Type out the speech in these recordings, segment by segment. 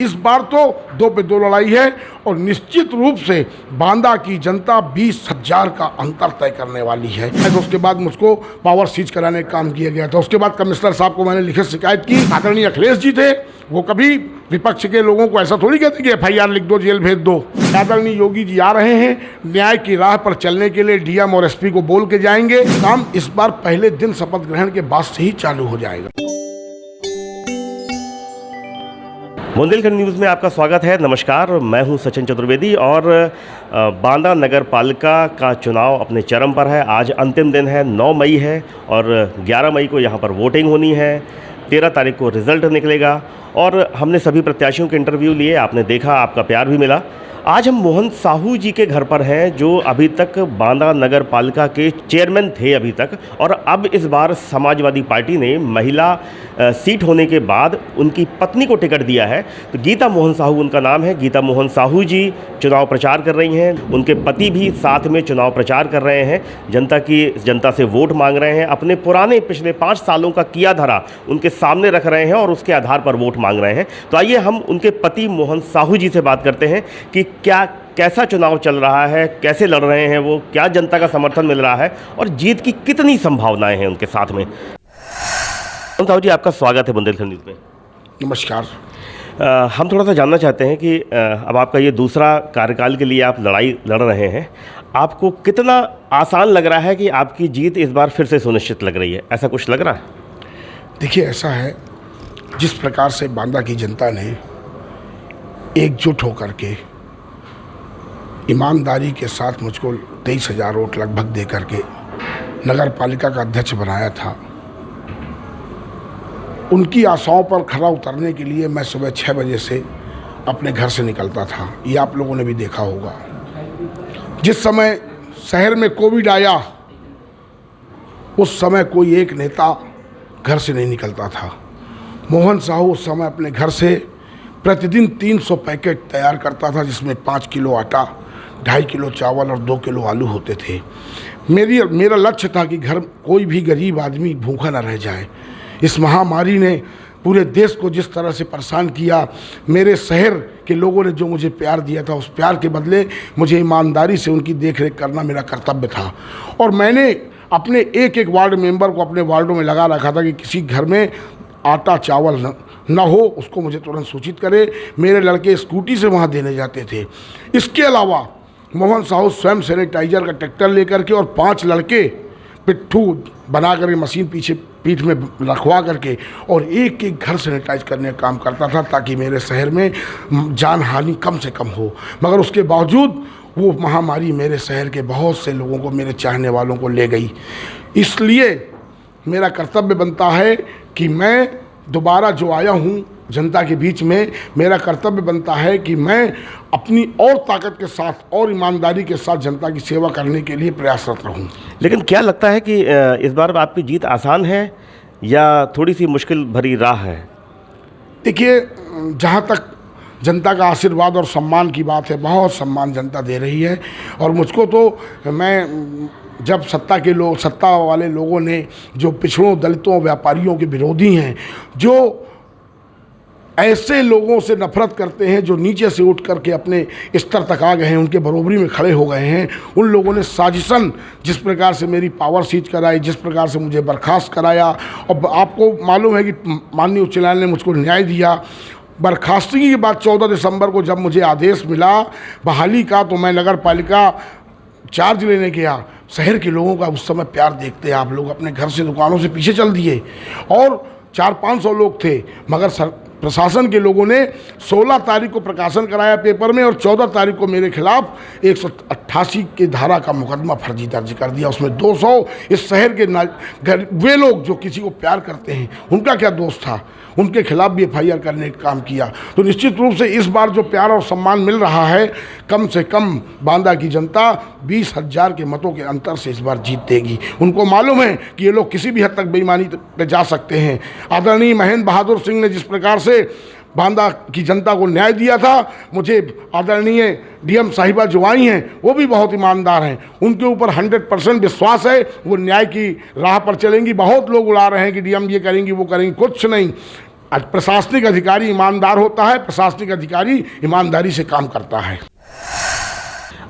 इस बार तो 2 पे 2 लड़ाई है और निश्चित रूप से बांदा की जनता 20,000 का अंतर तय करने वाली है। तो उसके बाद मुझको पावर सीज कराने का काम किया गया था। उसके बाद कमिश्नर साहब को मैंने लिखित शिकायत की। आदरणीय अखिलेश जी थे, वो कभी विपक्ष के लोगों को ऐसा थोड़ी कहते कि FIR लिख दो, जेल भेज दो। आदरणीय योगी जी आ रहे हैं, न्याय की राह पर चलने के लिए DM और SP को बोल के जाएंगे। काम इस बार पहले दिन शपथ ग्रहण के बाद से ही चालू हो जाएगा। बुंदेलखंड न्यूज़ में आपका स्वागत है। नमस्कार, मैं हूं सचिन चतुर्वेदी और बांदा नगर पालिका का चुनाव अपने चरम पर है। आज अंतिम दिन है, 9 मई है और 11 मई को यहां पर वोटिंग होनी है। 13 तारीख को रिज़ल्ट निकलेगा और हमने सभी प्रत्याशियों के इंटरव्यू लिए, आपने देखा, आपका प्यार भी मिला। आज हम मोहन साहू जी के घर पर हैं, जो अभी तक बांदा नगर पालिका के चेयरमैन थे अभी तक, और अब इस बार समाजवादी पार्टी ने महिला सीट होने के बाद उनकी पत्नी को टिकट दिया है। तो गीता मोहन साहू उनका नाम है। गीता मोहन साहू जी चुनाव प्रचार कर रही हैं, उनके पति भी साथ में चुनाव प्रचार कर रहे हैं, जनता से वोट मांग रहे हैं, अपने पुराने पिछले 5 सालों का किया धरा उनके सामने रख रहे हैं और उसके आधार पर वोट मांग रहे हैं। तो आइए हम उनके पति मोहन साहू जी से बात करते हैं कि कैसा चुनाव चल रहा है, कैसे लड़ रहे हैं वो, क्या जनता का समर्थन मिल रहा है और जीत की कितनी संभावनाएं हैं उनके साथ में। साहू जी, आपका स्वागत है बुंदेलखंड न्यूज़ में। नमस्कार। हम थोड़ा सा जानना चाहते हैं कि अब आपका ये दूसरा कार्यकाल के लिए आप लड़ाई लड़ रहे हैं, आपको कितना आसान लग रहा है कि आपकी जीत इस बार फिर से सुनिश्चित लग रही है, ऐसा कुछ लग रहा है? देखिए, ऐसा है, जिस प्रकार से बांदा की जनता ने एकजुट होकर के ईमानदारी के साथ मुझको 23,000 वोट लगभग दे करके नगर पालिका का अध्यक्ष बनाया था, उनकी आशाओं पर खरा उतरने के लिए मैं सुबह 6 बजे से अपने घर से निकलता था। ये आप लोगों ने भी देखा होगा। जिस समय शहर में कोविड आया, उस समय कोई एक नेता घर से नहीं निकलता था। मोहन साहू उस समय अपने घर से प्रतिदिन 300 पैकेट तैयार करता था, जिसमें 5 किलो आटा, 2.5 किलो चावल और 2 किलो आलू होते थे। मेरा लक्ष्य था कि घर कोई भी गरीब आदमी भूखा न रह जाए। इस महामारी ने पूरे देश को जिस तरह से परेशान किया, मेरे शहर के लोगों ने जो मुझे प्यार दिया था, उस प्यार के बदले मुझे ईमानदारी से उनकी देखरेख करना मेरा कर्तव्य था। और मैंने अपने एक वार्ड मेंबर को अपने वार्डों में लगा रखा था कि किसी घर में आटा चावल न हो, उसको मुझे तुरंत सूचित करे। मेरे लड़के स्कूटी से वहाँ देने जाते थे। इसके अलावा मोहन साहू स्वयं सैनिटाइजर का ट्रैक्टर लेकर के और 5 लड़के पिट्ठू बना करके मशीन पीछे पीठ में रखवा करके और एक घर सैनिटाइज करने का काम करता था, ताकि मेरे शहर में जान हानि कम से कम हो। मगर उसके बावजूद वो महामारी मेरे शहर के बहुत से लोगों को, मेरे चाहने वालों को ले गई। इसलिए मेरा कर्तव्य बनता है कि मैं दोबारा जो आया हूँ जनता के बीच में, मेरा कर्तव्य बनता है कि मैं अपनी और ताकत के साथ और ईमानदारी के साथ जनता की सेवा करने के लिए प्रयासरत रहूँ। लेकिन क्या लगता है कि इस बार आपकी जीत आसान है या थोड़ी सी मुश्किल भरी राह है? देखिए, जहाँ तक जनता का आशीर्वाद और सम्मान की बात है, बहुत सम्मान जनता दे रही है। और मुझको तो, मैं जब सत्ता वाले लोगों ने, जो पिछड़ों, दलितों, व्यापारियों के विरोधी हैं, जो ऐसे लोगों से नफरत करते हैं, जो नीचे से उठ करके अपने स्तर तक आ गए हैं, उनके बरोबरी में खड़े हो गए हैं, उन लोगों ने साजिशन जिस प्रकार से मेरी पावर सीज कराई, जिस प्रकार से मुझे बर्खास्त कराया, और आपको मालूम है कि माननीय उच्च न्यायालय ने मुझको न्याय दिया। बर्खास्तगी के बाद 14 दिसंबर को जब मुझे आदेश मिला बहाली का, तो मैं नगर पालिका चार्ज लेने गया। शहर के लोगों का उस समय प्यार देखते आप लोग अपने घर से, दुकानों से पीछे चल दिए और 400-500 लोग थे। मगर प्रशासन के लोगों ने 16 तारीख को प्रकाशन कराया पेपर में और 14 तारीख को मेरे खिलाफ 188 की धारा का मुकदमा फर्जी दर्ज कर दिया। उसमें 200 इस शहर के वे लोग जो किसी को प्यार करते हैं, उनका क्या दोष था, उनके खिलाफ भी FIR करने का काम किया। तो निश्चित रूप से इस बार जो प्यार और सम्मान मिल रहा है, कम से कम बांदा की जनता 20,000 के मतों के अंतर से इस बार जीत देगी। उनको मालूम है कि ये लोग किसी भी हद तक बेईमानी पे जा सकते हैं। आदरणीय महेंद्र बहादुर सिंह ने जिस प्रकार से बांदा की जनता को न्याय दिया था, मुझे आदरणीय DM साहिबा जो आई हैं, वो भी बहुत ईमानदार हैं। उनके ऊपर 100% विश्वास है, वो न्याय की राह पर चलेंगी। बहुत लोग उड़ा रहे हैं कि DM ये करेंगी, वो करेंगी, कुछ नहीं। आज प्रशासनिक अधिकारी ईमानदार होता है, प्रशासनिक अधिकारी ईमानदारी से काम करता है।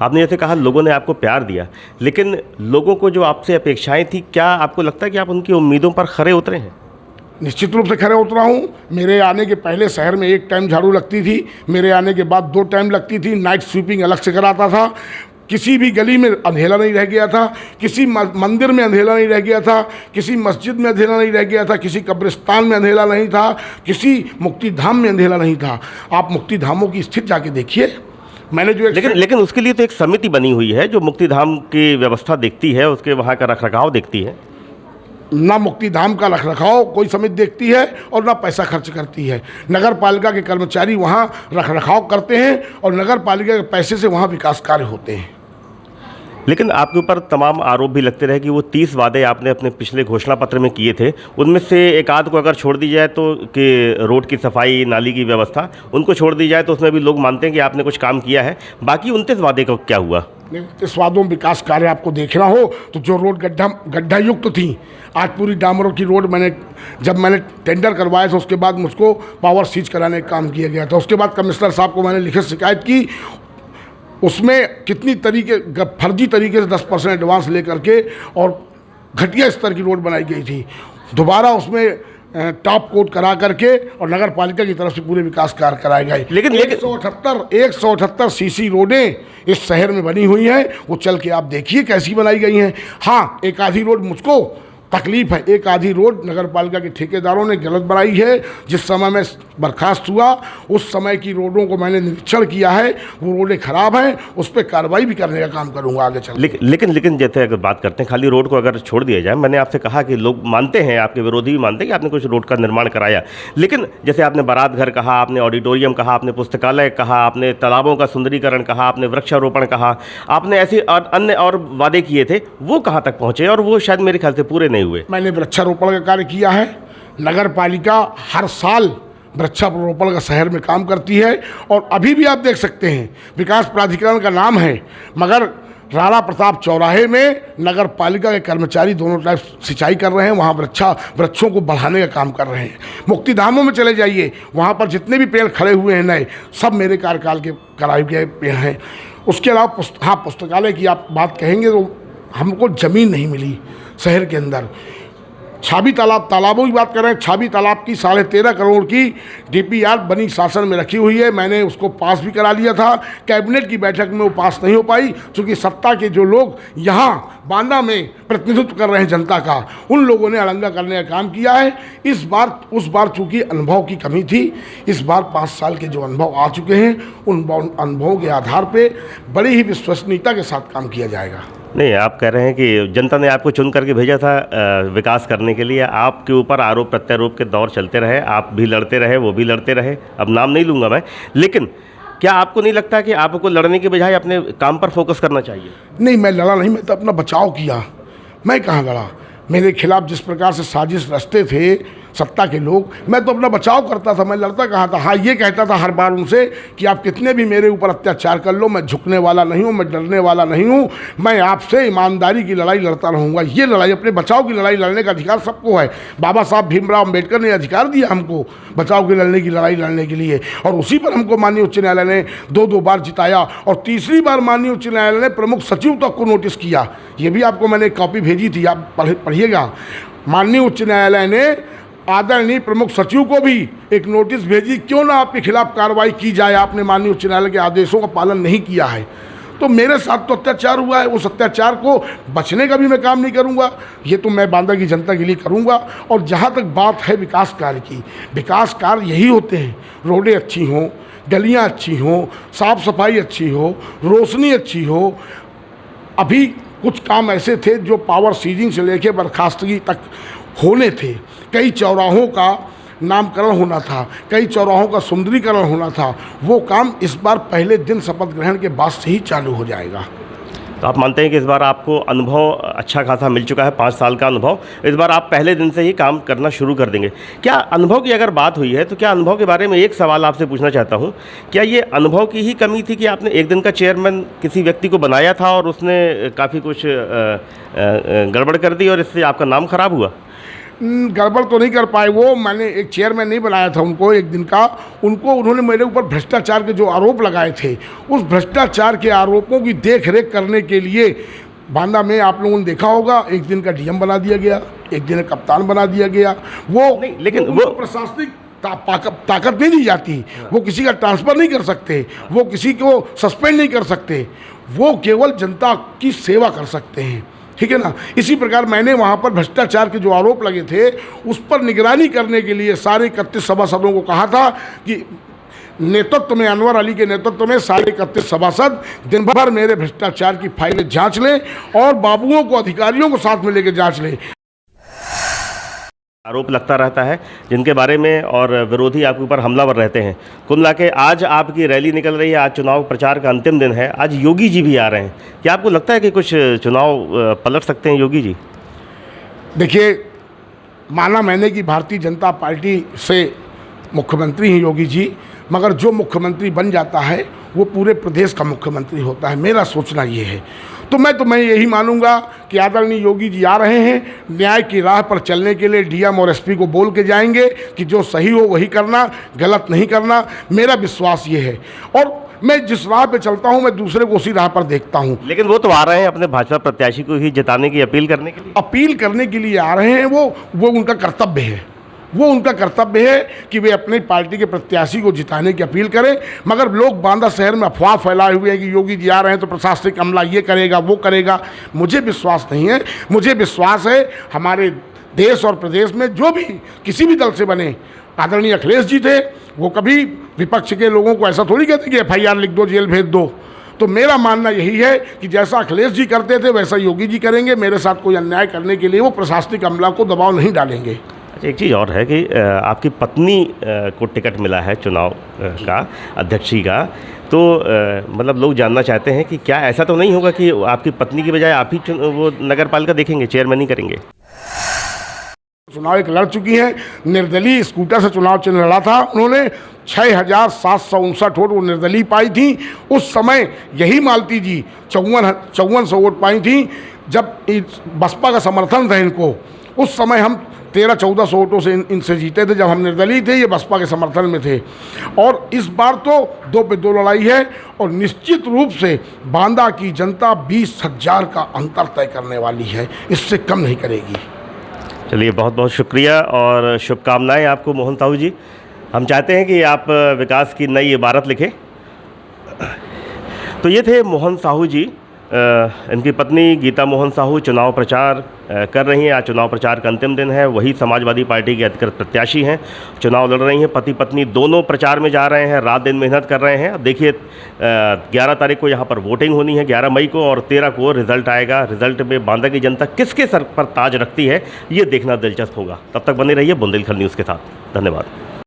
आपने जैसे कहा लोगों ने आपको प्यार दिया, लेकिन लोगों को जो आपसे अपेक्षाएं थी, क्या आपको लगता है कि आप उनकी उम्मीदों पर खरे उतरे हैं? निश्चित रूप से खरे उतरा हूँ। मेरे आने के पहले शहर में 1 टाइम झाड़ू लगती थी, मेरे आने के बाद 2 टाइम लगती थी। नाइट स्वीपिंग अलग से कराता था। किसी भी गली में अंधेरा नहीं रह गया था, किसी मंदिर में अंधेरा नहीं रह गया था, किसी मस्जिद में अंधेरा नहीं रह गया था, किसी कब्रिस्तान में अंधेरा नहीं था, किसी मुक्ति धाम में अंधेरा नहीं था। आप मुक्ति धामों की स्थिति जाके देखिए। मैंने जो लेकिन उसके लिए तो एक समिति बनी हुई है जो मुक्ति धाम की व्यवस्था देखती है, उसके वहाँ का रखरखाव देखती है। ना मुक्ति धाम का रखरखाव कोई समिति देखती है और ना पैसा खर्च करती है। नगर पालिका के कर्मचारी वहाँ रखरखाव करते हैं और नगर पालिका के पैसे से वहाँ विकास कार्य होते हैं। लेकिन आपके ऊपर तमाम आरोप भी लगते रहे कि वो 30 वादे आपने अपने पिछले घोषणा पत्र में किए थे, उनमें से एक आध को अगर छोड़ दी जाए तो कि रोड की सफाई, नाली की व्यवस्था, उनको छोड़ दी जाए तो उसमें भी लोग मानते हैं कि आपने कुछ काम किया है। बाकी 29 वादे का क्या हुआ? इस वादों में विकास कार्य आपको देखना हो तो जो रोड गड्ढा युक्त थी, आज पूरी डामरों की रोड जब मैंने टेंडर करवाया था उसके बाद मुझको पावर सीज कराने का काम किया गया था। उसके बाद कमिश्नर साहब को मैंने लिखित शिकायत की। उसमें कितनी फर्जी तरीके से 10% एडवांस लेकर के और घटिया स्तर की रोड बनाई गई थी। दोबारा उसमें टॉप कोट करा करके और नगर पालिका की तरफ से पूरे विकास कार्य कराए गए। लेकिन 178 सीसी रोडें इस शहर में बनी हुई हैं। वो चल के आप देखिए कैसी बनाई गई हैं। हाँ, एक आधी रोड मुझको तकलीफ है, एक आधी रोड नगर पालिका के ठेकेदारों ने गलत बनाई है। जिस समय मैं बर्खास्त हुआ उस समय की रोडों को मैंने निरीक्षण किया है, वो रोडें खराब हैं, उस पर कार्रवाई भी करने का काम करूंगा आगे चल। लेकिन जैसे अगर बात करते हैं खाली रोड को अगर छोड़ दिया जाए, मैंने आपसे कहा कि लोग मानते हैं, आपके विरोधी भी मानते हैं कि आपने कुछ रोड का निर्माण कराया, लेकिन जैसे आपने बारात घर कहा, आपने ऑडिटोरियम कहा, आपने पुस्तकालय कहा, आपने तालाबों का सुंदरीकरण कहा, आपने वृक्षारोपण कहा, आपने ऐसे अन्य और वादे किए थे, वो कहाँ तक पहुँचे? और वो शायद मेरे ख्याल से पूरे नहीं हुए। मैंने वृक्षारोपण का कार्य किया है। नगर पालिका हर साल वृक्षारोपण का शहर में काम करती है और अभी भी आप देख सकते हैं विकास प्राधिकरण का नाम है, मगर राणा प्रताप चौराहे में नगर पालिका के कर्मचारी दोनों टाइप सिंचाई कर रहे हैं, वहाँ वृक्षों को बढ़ाने का काम कर रहे हैं। मुक्ति धामों में चले जाइए, वहाँ पर जितने भी पेड़ खड़े हुए हैं नए, सब मेरे कार्यकाल के कराए गए पेड़ हैं। उसके अलावा पुस्तकालय की आप बात कहेंगे तो हमको ज़मीन नहीं मिली शहर के अंदर। छाबी तालाबों की बात करें, छाबी तालाब की 13.5 करोड़ की DPR बनी शासन में रखी हुई है। मैंने उसको पास भी करा लिया था। कैबिनेट की बैठक में वो पास नहीं हो पाई क्योंकि सत्ता के जो लोग यहाँ बांदा में प्रतिनिधित्व कर रहे हैं जनता का, उन लोगों ने अड़ंगा करने का काम किया है। उस बार चूँकि अनुभव की कमी थी, इस बार 5 साल के जो अनुभव आ चुके हैं, उन अनुभवों के आधार पर बड़ी ही विश्वसनीयता के साथ काम किया जाएगा। नहीं, आप कह रहे हैं कि जनता ने आपको चुन करके भेजा था विकास करने के लिए। आपके ऊपर आरोप प्रत्यारोप के दौर चलते रहे, आप भी लड़ते रहे, वो भी लड़ते रहे, अब नाम नहीं लूँगा मैं, लेकिन क्या आपको नहीं लगता कि आपको लड़ने के बजाय अपने काम पर फोकस करना चाहिए? नहीं, मैं लड़ा नहीं, मैं तो अपना बचाव किया। मैं कहाँ लड़ा? मेरे खिलाफ जिस प्रकार से साजिश रचते थे सत्ता के लोग, मैं तो अपना बचाव करता था, मैं लड़ता कहाँ था। हाँ, ये कहता था हर बार उनसे कि आप कितने भी मेरे ऊपर अत्याचार कर लो, मैं झुकने वाला नहीं हूँ, मैं डरने वाला नहीं हूँ, मैं आपसे ईमानदारी की लड़ाई लड़ता रहूँगा। ये लड़ाई, अपने बचाव की लड़ाई लड़ने का अधिकार सबको है। बाबा साहब भीमराव अम्बेडकर ने अधिकार दिया हमको बचाव की लड़ने की लड़ाई लड़ने के लिए, और उसी पर हमको माननीय उच्च न्यायालय ने 2 बार जिताया और तीसरी बार माननीय उच्च न्यायालय ने प्रमुख सचिव तक को नोटिस किया। ये भी आपको मैंने कॉपी भेजी थी, आप पढ़िएगा। माननीय उच्च न्यायालय ने आदरणीय प्रमुख सचिव को भी एक नोटिस भेजी, क्यों ना आपके खिलाफ कार्रवाई की जाए, आपने माननीय उच्च न्यायालय के आदेशों का पालन नहीं किया है। तो मेरे साथ तो अत्याचार हुआ है, उस अत्याचार को बचने का भी मैं काम नहीं करूंगा, ये तो मैं बांदा की जनता के लिए करूंगा। और जहां तक बात है विकास कार्य की, विकास कार्य यही होते हैं, रोडें अच्छी हों, गलियां अच्छी हों, साफ सफाई अच्छी हो, रोशनी अच्छी हो। अभी कुछ काम ऐसे थे जो पावर सीजिंग से लेकर बर्खास्तगी तक होने थे। कई चौराहों का नामकरण होना था, कई चौराहों का सुंदरीकरण होना था, वो काम इस बार पहले दिन शपथ ग्रहण के बाद से ही चालू हो जाएगा। तो आप मानते हैं कि इस बार आपको अनुभव अच्छा खासा मिल चुका है, 5 साल का अनुभव, इस बार आप पहले दिन से ही काम करना शुरू कर देंगे। क्या अनुभव की अगर बात हुई है तो क्या अनुभव के बारे में एक सवाल आपसे पूछना चाहता हूँ, क्या ये अनुभव की ही कमी थी कि आपने एक दिन का चेयरमैन किसी व्यक्ति को बनाया था और उसने काफ़ी कुछ गड़बड़ कर दी और इससे आपका नाम खराब हुआ? गड़बड़ तो नहीं कर पाए वो। मैंने एक चेयरमैन नहीं बनाया था उनको एक दिन का। उन्होंने मेरे ऊपर भ्रष्टाचार के जो आरोप लगाए थे, उस भ्रष्टाचार के आरोपों की देख रेख करने के लिए बांदा में आप लोगों ने देखा होगा, एक दिन का डीएम बना दिया गया, एक दिन का कप्तान बना दिया गया। वो नहीं, लेकिन वो प्रशासनिक ताकत नहीं दी जाती। वो किसी का ट्रांसफ़र नहीं कर सकते, वो किसी को सस्पेंड नहीं कर सकते, वो केवल जनता की सेवा कर सकते हैं, ठीक है ना। इसी प्रकार मैंने वहाँ पर भ्रष्टाचार के जो आरोप लगे थे उस पर निगरानी करने के लिए सारे 31 सभासदों को कहा था कि नेतृत्व में, अनवर अली के नेतृत्व में सारे 31 सभासद दिन भर मेरे भ्रष्टाचार की फाइलें जांच लें और बाबुओं को, अधिकारियों को साथ में लेकर जांच लें। आरोप लगता रहता है जिनके बारे में और विरोधी आपके ऊपर हमलावर रहते हैं। कुल मिला के आज आपकी रैली निकल रही है, आज चुनाव प्रचार का अंतिम दिन है, आज योगी जी भी आ रहे हैं। क्या आपको लगता है कि कुछ चुनाव पलट सकते हैं योगी जी? देखिए, माना मैंने कि भारतीय जनता पार्टी से मुख्यमंत्री हैं योगी जी, मगर जो मुख्यमंत्री बन जाता है वो पूरे प्रदेश का मुख्यमंत्री होता है। मेरा सोचना ये है। तो मैं यही मानूंगा कि आदरणीय योगी जी आ रहे हैं, न्याय की राह पर चलने के लिए डीएम और एसपी को बोल के जाएंगे कि जो सही हो वही करना, गलत नहीं करना। मेरा विश्वास ये है और मैं जिस राह पे चलता हूँ मैं दूसरे को उसी राह पर देखता हूँ। लेकिन वो तो आ रहे हैं अपने भाजपा प्रत्याशी को ही जिताने की अपील करने के लिए। अपील करने के लिए आ रहे हैं, वो उनका कर्तव्य है। वो उनका कर्तव्य है कि वे अपनी पार्टी के प्रत्याशी को जिताने की अपील करें। मगर लोग बांदा शहर में अफवाह फैलाए हुए हैं कि योगी जी आ रहे हैं तो प्रशासनिक अमला ये करेगा वो करेगा। मुझे विश्वास नहीं है। मुझे विश्वास है हमारे देश और प्रदेश में जो भी किसी भी दल से बने, आदरणीय अखिलेश जी थे, वो कभी विपक्ष के लोगों को ऐसा थोड़ी कहते कि FIR लिख दो, जेल भेज दो। तो मेरा मानना यही है कि जैसा अखिलेश जी करते थे वैसा योगी जी करेंगे। मेरे साथ कोई अन्याय करने के लिए वो प्रशासनिक अमला को दबाव नहीं डालेंगे। अच्छा, एक चीज़ और है कि आपकी पत्नी को टिकट मिला है चुनाव का, अध्यक्षी का, तो मतलब लोग जानना चाहते हैं कि क्या ऐसा तो नहीं होगा कि आपकी पत्नी की बजाय आप ही वो नगर पालिका देखेंगे, चेयरमैन ही करेंगे? चुनाव एक लड़ चुकी हैं, निर्दलीय स्कूटर से चुनाव चिन्ह लड़ा था उन्होंने। 6,759 वोट वो निर्दलीय पाई थी। उस समय यही मालती जी 5400 वोट पाई थी। जब बसपा का समर्थन था इनको, उस समय हम 1300-1400 वोटों से इनसे जीते थे। जब हम निर्दलीय थे, ये बसपा के समर्थन में थे। और इस बार तो 2 पे 2 लड़ाई है और निश्चित रूप से बांदा की जनता 20,000 का अंतर तय करने वाली है, इससे कम नहीं करेगी। चलिए, बहुत बहुत शुक्रिया और शुभकामनाएं आपको मोहन साहू जी। हम चाहते हैं कि आप विकास की नई इबारत लिखें। तो ये थे मोहन साहू जी। इनकी पत्नी गीता मोहन साहू चुनाव प्रचार कर रही हैं। आज चुनाव प्रचार का अंतिम दिन है। वही समाजवादी पार्टी के अधिकृत प्रत्याशी हैं, चुनाव लड़ रही हैं। पति पत्नी दोनों प्रचार में जा रहे हैं, रात दिन मेहनत कर रहे हैं। अब देखिए 11 तारीख को यहाँ पर वोटिंग होनी है, 11 मई को, और 13 को रिजल्ट आएगा। रिजल्ट में बांदा की जनता किसके सर पर ताज रखती है, ये देखना दिलचस्प होगा। तब तक बने रहिए बुंदेलखंड न्यूज़ के साथ। धन्यवाद।